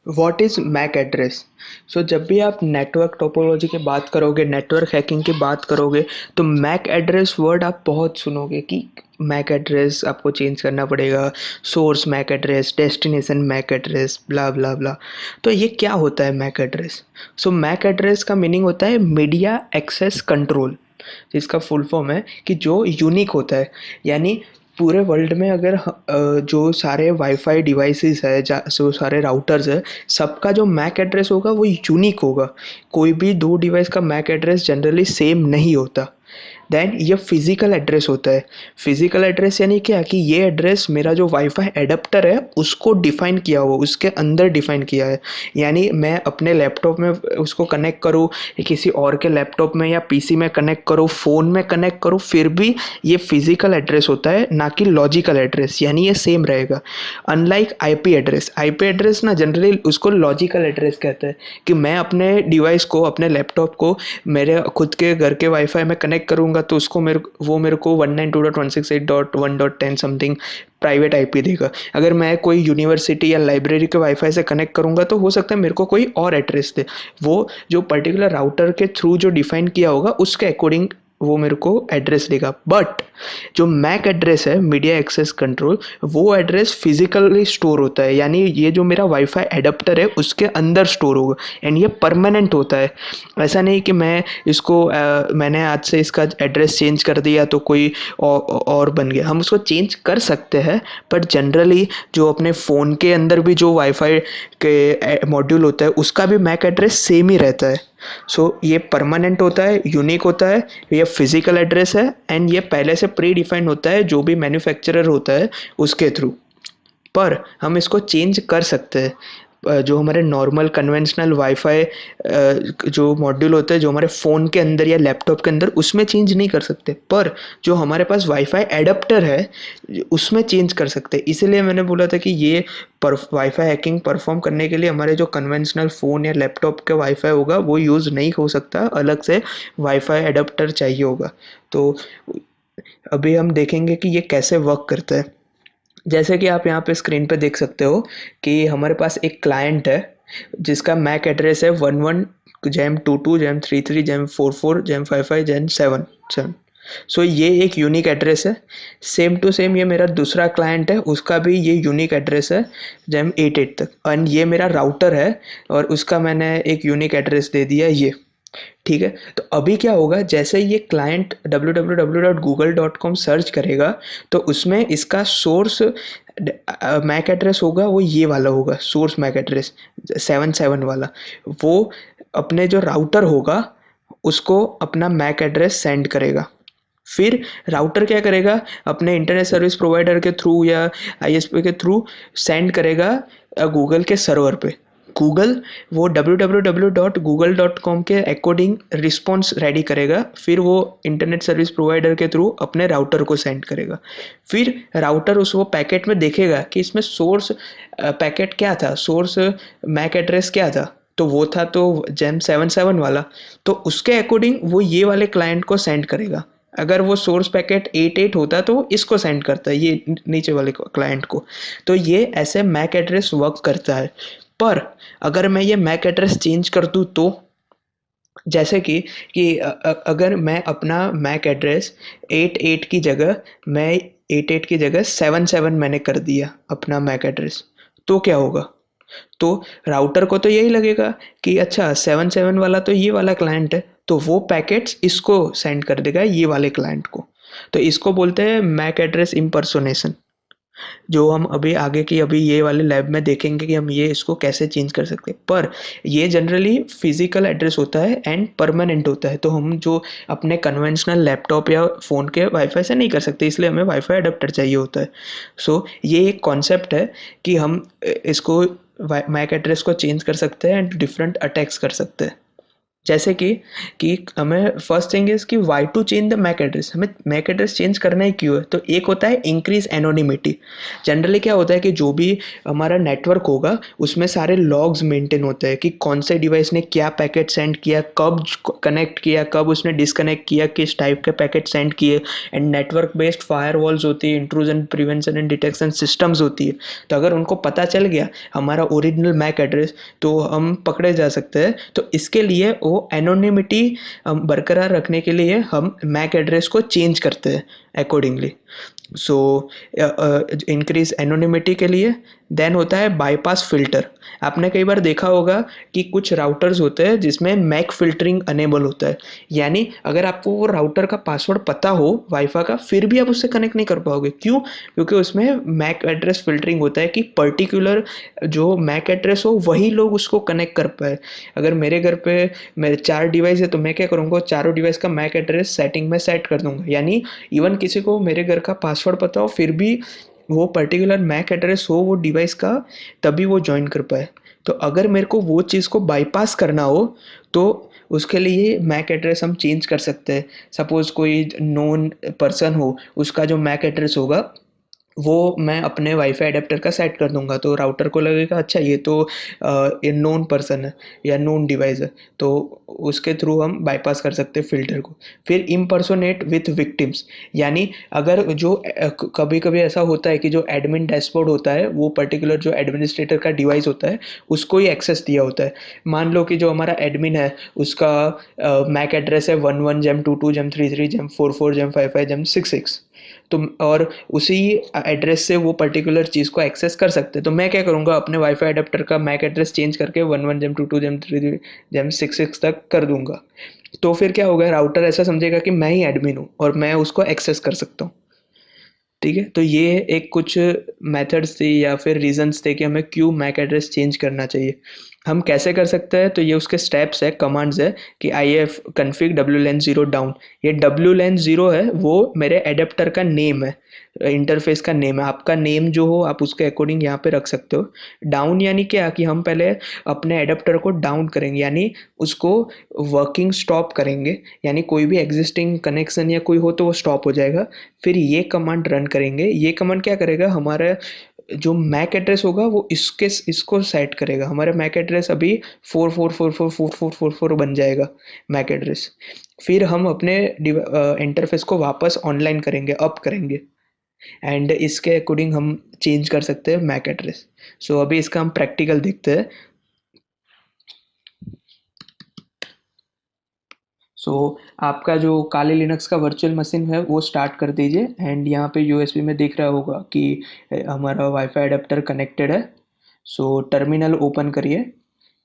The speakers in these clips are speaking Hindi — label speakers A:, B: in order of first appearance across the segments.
A: What is MAC address? So जब भी आप नेटवर्क टोपोलॉजी की बात करोगे, नेटवर्क हैकिंग की बात करोगे, तो मैक एड्रेस वर्ड आप बहुत सुनोगे कि मैक एड्रेस आपको चेंज करना पड़ेगा, source MAC address, destination MAC address, blah blah blah. तो ये क्या होता है MAC address? So MAC address का मीनिंग होता है मीडिया एक्सेस कंट्रोल, जिसका फुल फॉर्म है कि जो यूनिक होता है। यानी पूरे वर्ल्ड में अगर जो सारे वाईफाई डिवाइसेस है, जो सारे राउटर्स है, सबका जो मैक एड्रेस होगा वो यूनिक होगा। कोई भी दो डिवाइस का मैक एड्रेस जनरली सेम नहीं होता। देन ये फिजिकल एड्रेस होता है। फिजिकल एड्रेस यानी क्या कि ये एड्रेस मेरा जो वाईफाई एडाप्टर है उसको डिफाइन किया हुआ, उसके अंदर डिफाइन किया है। यानी मैं अपने लैपटॉप में उसको कनेक्ट करूँ, किसी और के लैपटॉप में या पीसी में कनेक्ट करूँ, फ़ोन में कनेक्ट करूँ, फिर भी ये फिजिकल एड्रेस होता है, ना कि लॉजिकल एड्रेस। यानी ये सेम रहेगा। अनलाइक आईपी एड्रेस ना जनरली उसको लॉजिकल एड्रेस कहते हैं कि मैं अपने डिवाइस को, अपने लैपटॉप को मेरे खुद के घर के वाईफाई में कनेक्ट करूँगा तो उसको मेरे को 192.168.1.10 समथिंग प्राइवेट आईपी देगा। अगर मैं कोई यूनिवर्सिटी या लाइब्रेरी के वाईफाई से कनेक्ट करूँगा तो हो सकता है मेरे को कोई और एड्रेस दे। वो जो पर्टिकुलर राउटर के थ्रू जो डिफाइन किया होगा उसके अकॉर्डिंग वो मेरे को एड्रेस देगा। बट जो मैक एड्रेस है, मीडिया एक्सेस कंट्रोल, वो एड्रेस फिजिकली स्टोर होता है। यानी ये जो मेरा वाईफाई एडाप्टर है उसके अंदर स्टोर होगा, एंड ये परमानेंट होता है। ऐसा नहीं कि मैंने आज से इसका एड्रेस चेंज कर दिया तो कोई और बन गया। हम उसको चेंज कर सकते हैं, बट जनरली जो अपने फ़ोन के अंदर भी जो वाईफाई के मॉड्यूल होता है उसका भी मैक एड्रेस सेम ही रहता है। सो ये परमानेंट होता है, यूनिक होता है, ये फिजिकल एड्रेस है, एंड ये पहले से प्री डिफाइंड होता है जो भी मैन्युफैक्चरर होता है उसके थ्रू। पर हम इसको चेंज कर सकते हैं। जो हमारे नॉर्मल कन्वेंशनल वाईफाई जो मॉड्यूल होता है जो हमारे फ़ोन के अंदर या लैपटॉप के अंदर, उसमें चेंज नहीं कर सकते। पर जो हमारे पास वाईफाई एडाप्टर है उसमें चेंज कर सकते हैं। इसीलिए मैंने बोला था कि ये वाईफाई हैकिंग परफॉर्म करने के लिए हमारे जो कन्वेंशनल फ़ोन या लैपटॉप का वाईफाई होगा वो यूज़ नहीं हो सकता, अलग से वाईफाई एडाप्टर चाहिए होगा। तो अभी हम देखेंगे कि ये कैसे वर्क करता है। जैसे कि आप यहाँ पे स्क्रीन पे देख सकते हो कि हमारे पास एक क्लाइंट है जिसका मैक एड्रेस है 11 jam 22 jam 33 jam 44 jam 55 jam 7 7। सो ये एक यूनिक एड्रेस है। सेम टू सेम ये मेरा दूसरा क्लाइंट है, उसका भी ये यूनिक एड्रेस है जैम 88 तक, एंड ये मेरा राउटर है और उसका मैंने एक यूनिक एड्रेस दे दिया ये। ठीक है, तो अभी क्या होगा, जैसे ये क्लाइंट www.google.com सर्च करेगा तो उसमें इसका सोर्स मैक एड्रेस होगा, वो ये वाला होगा, सोर्स मैक एड्रेस 77 वाला। वो अपने जो राउटर होगा उसको अपना मैक एड्रेस सेंड करेगा। फिर राउटर क्या करेगा, अपने इंटरनेट सर्विस प्रोवाइडर के थ्रू या आईएसपी के थ्रू सेंड करेगा गूगल के सर्वर पे। गूगल वो www.google.com के अकॉर्डिंग रिस्पॉन्स रेडी करेगा, फिर वो इंटरनेट सर्विस प्रोवाइडर के थ्रू अपने राउटर को सेंड करेगा। फिर राउटर उस वो पैकेट में देखेगा कि इसमें सोर्स पैकेट क्या था, सोर्स मैक एड्रेस क्या था, तो वो था तो जेम 77 वाला। तो उसके अकॉर्डिंग वो ये वाले क्लाइंट को सेंड करेगा। अगर वो सोर्स पैकेट 88 होता तो वो इसको सेंड करता है, ये नीचे वाले क्लाइंट को। तो ये ऐसे मैक एड्रेस वर्क करता है। पर अगर मैं ये मैक एड्रेस चेंज कर दूँ तो, जैसे कि अगर मैं अपना मैक एड्रेस 88 की जगह मैं 88 की जगह 77 मैंने कर दिया अपना मैक एड्रेस, तो क्या होगा? तो राउटर को तो यही लगेगा कि अच्छा 77 वाला तो ये वाला क्लाइंट है, तो वो पैकेट्स इसको सेंड कर देगा ये वाले क्लाइंट को। तो इसको बोलते हैं मैक एड्रेस इम्पर्सोनेशन, जो हम अभी ये वाले लैब में देखेंगे कि हम ये इसको कैसे चेंज कर सकते हैं। पर ये जनरली फिजिकल एड्रेस होता है एंड परमानेंट होता है, तो हम जो अपने कन्वेंशनल लैपटॉप या फ़ोन के वाईफाई से नहीं कर सकते, इसलिए हमें वाईफाई अडेप्टर चाहिए होता है। सो ये एक कॉन्सेप्ट है कि हम इसको मैक एड्रेस को चेंज कर सकते हैं एंड डिफरेंट अटैक्स कर सकते हैं। जैसे कि हमें फर्स्ट थिंग इज कि why to change the MAC address, हमें मैक एड्रेस चेंज करना ही क्यों है। तो एक होता है इंक्रीज एनोनिमिटी। जनरली क्या होता है कि जो भी हमारा नेटवर्क होगा उसमें सारे लॉग्स मेंटेन होते हैं कि कौन से डिवाइस ने क्या पैकेट सेंड किया, कब कनेक्ट किया, कब उसने डिसकनेक्ट किया, किस टाइप के पैकेट सेंड किए। एंड नेटवर्क बेस्ड फायरवॉल्स होती है, intrusion prevention and detection systems होती है। तो अगर उनको पता चल गया हमारा ओरिजिनल मैक एड्रेस तो हम पकड़े जा सकते हैं। तो इसके लिए वो एनोनिमिटी बरकरार रखने के लिए हम मैक एड्रेस को चेंज करते हैं अकॉर्डिंगली। सो इंक्रीज एनोनिमिटी के लिए देन होता है बाईपास फिल्टर। आपने कई बार देखा होगा कि कुछ राउटर्स होते हैं जिसमें मैक फिल्टरिंग अनेबल होता है। यानी अगर आपको वो राउटर का पासवर्ड पता हो वाईफाई का, फिर भी आप उससे कनेक्ट नहीं कर पाओगे। क्यों? क्योंकि उसमें मैक एड्रेस फिल्टरिंग होता है कि पर्टिकुलर जो मैक एड्रेस हो वही लोग उसको कनेक्ट कर पाए। अगर मेरे घर पे मेरे 4 डिवाइस है तो मैं क्या करूँगा, चारों डिवाइस का मैक एड्रेस सेटिंग में सेट कर दूंगा। यानी इवन किसी को मेरे घर का पासवर्ड पता हो फिर भी वो पर्टिकुलर मैक एड्रेस हो वो डिवाइस का, तभी वो ज्वाइन कर पाए। तो अगर मेरे को वो चीज़ को बाईपास करना हो तो उसके लिए मैक एड्रेस हम चेंज कर सकते हैं। सपोज़ कोई नोन पर्सन हो, उसका जो मैक एड्रेस होगा वो मैं अपने वाईफाई अडेप्टर का सेट कर दूंगा। तो राउटर को लगेगा अच्छा ये तो ये नोन पर्सन है या नोन डिवाइस है, तो उसके थ्रू हम बाईपास कर सकते हैं फिल्टर को। फिर इम्पर्सोनेट विथ विक्टिम्स। यानी अगर जो कभी कभी ऐसा होता है कि जो एडमिन डैशबोर्ड होता है वो पर्टिकुलर जो एडमिनिस्ट्रेटर का डिवाइस होता है उसको ही एक्सेस दिया होता है। मान लो कि जो हमारा एडमिन है उसका मैक एड्रेस है 11 जेम 22 जेम 33 जेम 44 जेम 55 जेम 66। तो और उसी एड्रेस से वो पर्टिकुलर चीज़ को एक्सेस कर सकते हैं। तो मैं क्या करूँगा, अपने वाईफाई अडेप्टर का मैक एड्रेस चेंज करके 11 जेम 22 जेम 33 जेम 66 तक कर दूंगा। तो फिर क्या होगा, राउटर ऐसा समझेगा कि मैं ही एडमिन हूँ और मैं उसको एक्सेस कर सकता हूँ। ठीक है, तो ये एक कुछ मेथड्स थे या फिर रीजंस थे कि हमें क्यों मैक एड्रेस चेंज करना चाहिए। हम कैसे कर सकते हैं, तो ये उसके स्टेप्स है, कमांड्स है कि आई एफ कन्फिग डब्ल्यू लेन जीरो डाउन। ये डब्ल्यू लेन जीरो है वो मेरे एडेप्टर का नेम है, इंटरफेस का नेम है। आपका नेम जो हो आप उसके अकॉर्डिंग यहाँ पे रख सकते हो। डाउन यानी क्या कि हम पहले अपने एडेप्टर को डाउन करेंगे, यानी उसको वर्किंग स्टॉप करेंगे। यानी कोई भी एग्जिस्टिंग कनेक्शन या कोई हो तो वो स्टॉप हो जाएगा। फिर ये कमांड रन करेंगे। ये कमांड क्या करेगा, हमारा जो मैक एड्रेस होगा वो इसको सेट करेगा। हमारा मैक एड्रेस अभी 44444444 बन जाएगा मैक एड्रेस। फिर हम अपने इंटरफेस को वापस ऑनलाइन करेंगे, अप करेंगे। एंड इसके अकॉर्डिंग हम चेंज कर सकते हैं मैक एड्रेस। सो अभी इसका हम प्रैक्टिकल देखते हैं। सो आपका जो काली लिनक्स का वर्चुअल मशीन है वो स्टार्ट कर दीजिए। एंड यहाँ पे यूएसबी में दिख रहा होगा कि हमारा वाईफाई अडेप्टर कनेक्टेड है। सो टर्मिनल ओपन करिए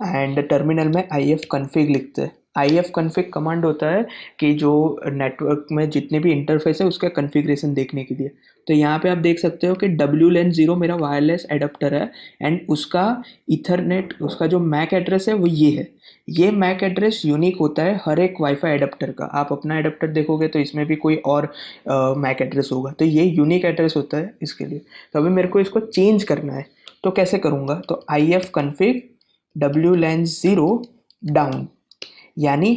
A: एंड टर्मिनल में आई एफ कन्फिग लिखते हैं। आई एफ कन्फिग कमांड होता है कि जो नेटवर्क में जितने भी इंटरफेस है उसका कन्फिग्रेशन देखने के लिए। तो यहाँ पे आप देख सकते हो कि डब्ल्यू लेन जीरो मेरा वायरलेस एडाप्टर है एंड उसका इथरनेट, उसका जो मैक एड्रेस है वो ये है। ये मैक एड्रेस यूनिक होता है हर एक वाईफाई एडाप्टर का। आप अपना एडाप्टर देखोगे तो इसमें भी कोई और मैक एड्रेस होगा, तो ये यूनिक एड्रेस होता है इसके लिए। तो अभी मेरे को इसको चेंज करना है, तो कैसे करूँगा, तो I F config W LAN zero down. यानी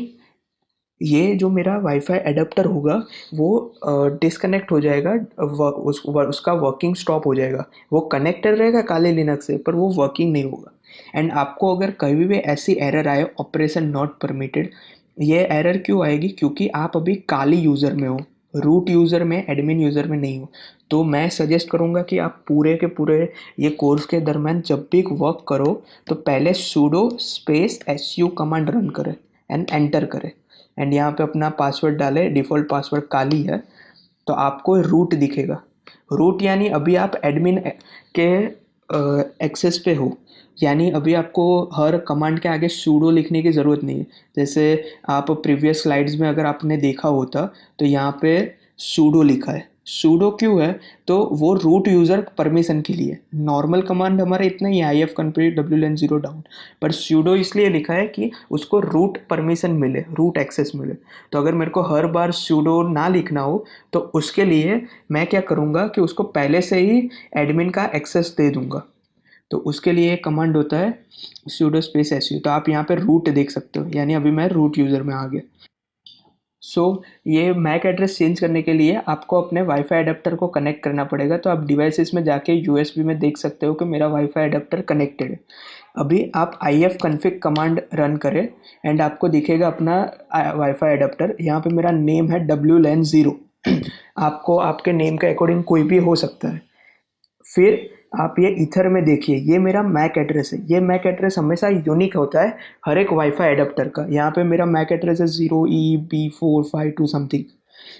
A: ये जो मेरा वाईफाई एडाप्टर होगा वो डिस्कनेक्ट हो जाएगा, उसका वर्किंग स्टॉप हो जाएगा। वो कनेक्टेड रहेगा काले लिनक्स से पर वो वर्किंग नहीं होगा। एंड आपको अगर कभी भी ऐसी एरर आए ऑपरेशन नॉट परमिटेड, ये एरर क्यों आएगी, क्योंकि आप अभी काली यूज़र में हो, रूट यूज़र में, एडमिन यूज़र में नहीं हो। तो मैं सजेस्ट करूँगा कि आप पूरे के पूरे ये कोर्स के दरम्यान जब भी वर्क करो तो पहले sudo space su command run करें एंड एंटर करें। एंड यहाँ पे अपना पासवर्ड डालें, डिफ़ॉल्ट पासवर्ड काली है। तो आपको रूट दिखेगा। रूट यानी अभी आप एडमिन के एक्सेस पे हो। यानी अभी आपको हर कमांड के आगे सूडो लिखने की ज़रूरत नहीं है। जैसे आप प्रीवियस स्लाइड्स में अगर आपने देखा होता तो यहाँ पे सूडो लिखा है। सूडो क्यों है, तो वो रूट यूज़र परमिशन के लिए। नॉर्मल कमांड हमारा इतना ही, I F config W LAN zero down. पर सूडो इसलिए लिखा है कि उसको रूट परमिशन मिले, रूट एक्सेस मिले। तो अगर मेरे को हर बार सूडो ना लिखना हो तो उसके लिए मैं क्या करूँगा कि उसको पहले से ही एडमिन का एक्सेस दे दूँगा। तो उसके लिए एक कमांड होता है sudo space su। तो आप यहाँ पे रूट देख सकते हो, यानी अभी मैं रूट यूज़र में आ गया। ये मैक एड्रेस चेंज करने के लिए आपको अपने वाईफाई अडेप्टर को कनेक्ट करना पड़ेगा। तो आप डिवाइसेस में जाके यूएसबी में देख सकते हो कि मेरा वाईफाई अडेप्टर कनेक्टेड है। अभी आप ifconfig कमांड रन करें एंड आपको दिखेगा अपना वाईफाई अडेप्टर। यहाँ पे मेरा नेम है WLAN 0। आपको आपके नेम के अकॉर्डिंग कोई भी हो सकता है। फिर आप ये ईथर में देखिए, ये मेरा मैक एड्रेस है। ये मैक एड्रेस हमेशा यूनिक होता है हर एक वाईफाई एडाप्टर का। यहाँ पे मेरा मैक एड्रेस है 0EB452 समथिंग।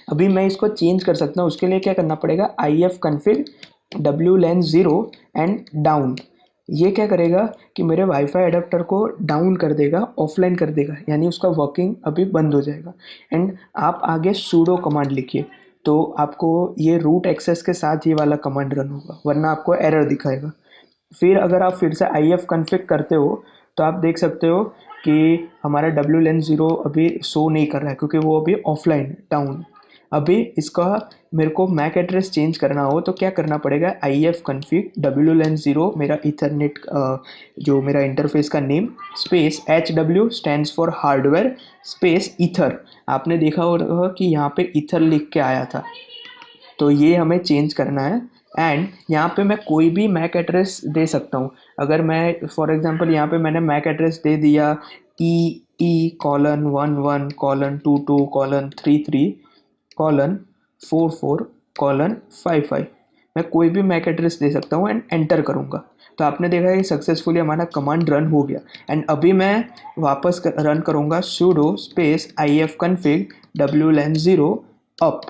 A: अभी मैं इसको चेंज कर सकता हूँ। उसके लिए क्या करना पड़ेगा, ifconfig WLAN 0 एंड डाउन। ये क्या करेगा कि मेरे वाईफाई एडाप्टर को डाउन कर देगा, ऑफलाइन कर देगा, यानी उसका वर्किंग अभी बंद हो जाएगा। एंड आप आगे सूडो कमांड लिखिए, तो आपको ये रूट एक्सेस के साथ ये वाला कमांड रन होगा, वरना आपको एरर दिखाएगा। फिर अगर आप फिर से ifconfig करते हो तो आप देख सकते हो कि हमारा WLAN 0 अभी शो नहीं कर रहा है, क्योंकि वो अभी ऑफलाइन है, डाउन। अभी इसका मेरे को मैक एड्रेस चेंज करना हो तो क्या करना पड़ेगा, ifconfig WLAN 0 मेरा इथरनेट जो मेरा इंटरफेस का name space HW stands for hardware space ether. आपने देखा होगा कि यहाँ पे ईथर लिख के आया था, तो ये हमें चेंज करना है। एंड यहाँ पे मैं कोई भी मैक एड्रेस दे सकता हूँ। अगर मैं फॉर एग्जांपल यहाँ पे मैंने मैक एड्रेस दे दिया EE:1111:33:44:55, मैं कोई भी मैक एड्रेस दे सकता हूँ एंड एंटर करूँगा। तो आपने देखा कि सक्सेसफुली हमारा कमांड रन हो गया। एंड अभी मैं वापस रन करूँगा sudo space ifconfig WLAN 0 up.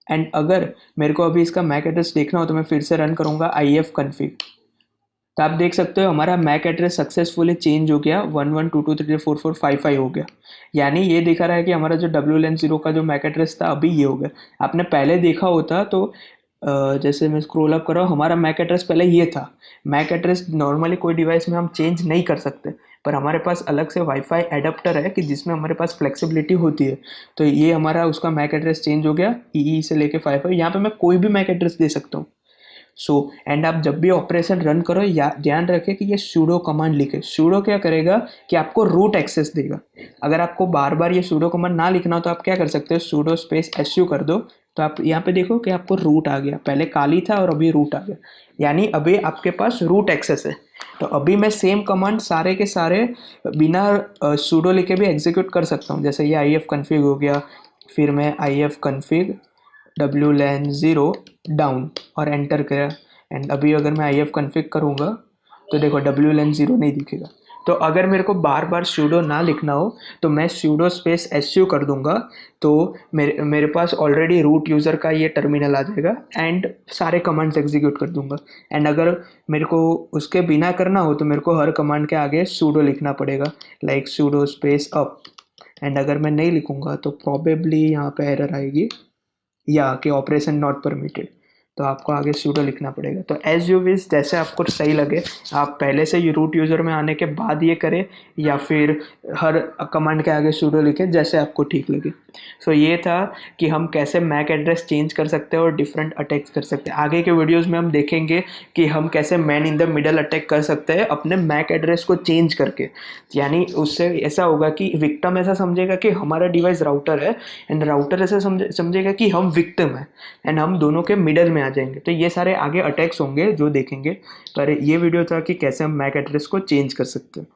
A: And अगर मेरे को अभी इसका मैक एड्रेस देखना हो तो मैं फिर से रन करूँगा ifconfig। तो आप देख सकते हो हमारा मैक एड्रेस सक्सेसफुली चेंज हो गया, 1122334455 हो गया। यानी ये दिखा रहा है कि हमारा जो WLAN 0 का जो मैक एड्रेस था अभी ये हो गया। आपने पहले देखा होता तो जैसे मैं स्क्रॉल अप कर रहा हूँ, हमारा मैक एड्रेस पहले ये था। मैक एड्रेस नॉर्मली कोई डिवाइस में हम चेंज नहीं कर सकते, पर हमारे पास अलग से वाईफाई एडाप्टर है कि जिसमें हमारे पास फ्लेक्सिबिलिटी होती है। तो ये हमारा उसका मैक एड्रेस चेंज हो गया, EE से लेके 55। यहाँ पे मैं कोई भी मैक एड्रेस दे सकता हूँ। एंड आप जब भी ऑपरेशन रन करो या ध्यान रखें कि ये सूडो कमांड लिखे। सूडो क्या करेगा कि आपको रूट एक्सेस देगा। अगर आपको बार बार ये सूडो कमांड ना लिखना हो तो आप क्या कर सकते हो, सूडो स्पेस su कर दो। तो आप यहाँ पे देखो कि आपको रूट आ गया, पहले खाली था और अभी रूट आ गया, यानी अभी आपके पास रूट एक्सेस है। तो अभी मैं सेम कमांड सारे के सारे बिना सूडो लिखे भी एग्जीक्यूट कर सकता हूँ। जैसे ये ifconfig हो गया, फिर मैं ifconfig WLAN 0 डाउन और एंटर करा। एंड अभी अगर मैं ifconfig करूँगा तो देखो WLAN 0 नहीं दिखेगा। तो अगर मेरे को बार बार सूडो ना लिखना हो तो मैं सूडो स्पेस su कर दूंगा, तो मेरे पास ऑलरेडी रूट यूज़र का ये टर्मिनल आ जाएगा एंड सारे कमांड्स एग्जीक्यूट कर दूंगा। एंड अगर मेरे को उसके बिना करना हो तो मेरे को हर कमांड के आगे सूडो लिखना पड़ेगा, like pseudo space up. And अगर मैं नहीं लिखूंगा तो प्रॉबेबली यहाँ पे एरर आएगी या कि ऑपरेशन नॉट परमिटेड, तो आपको आगे सूडो लिखना पड़ेगा। तो एज यू विश, जैसे आपको सही लगे, आप पहले से रूट यूज़र में आने के बाद ये करें या फिर हर कमांड के आगे सूडो लिखें, जैसे आपको ठीक लगे। सो ये था कि हम कैसे मैक एड्रेस चेंज कर सकते हैं और डिफरेंट अटैक्स कर सकते हैं। आगे के वीडियोज़ में हम देखेंगे कि हम कैसे man in the middle attack कर सकते हैं अपने मैक एड्रेस को चेंज करके। यानी उससे ऐसा होगा कि विक्टिम ऐसा समझेगा कि हमारा डिवाइस राउटर है एंड राउटर ऐसा समझेगा कि हम विक्टिम है, एंड हम दोनों के मिडल में आ जाएंगे। तो ये सारे आगे अटैक्स होंगे जो देखेंगे, पर ये वीडियो था कि कैसे हम मैक एड्रेस को चेंज कर सकते हैं।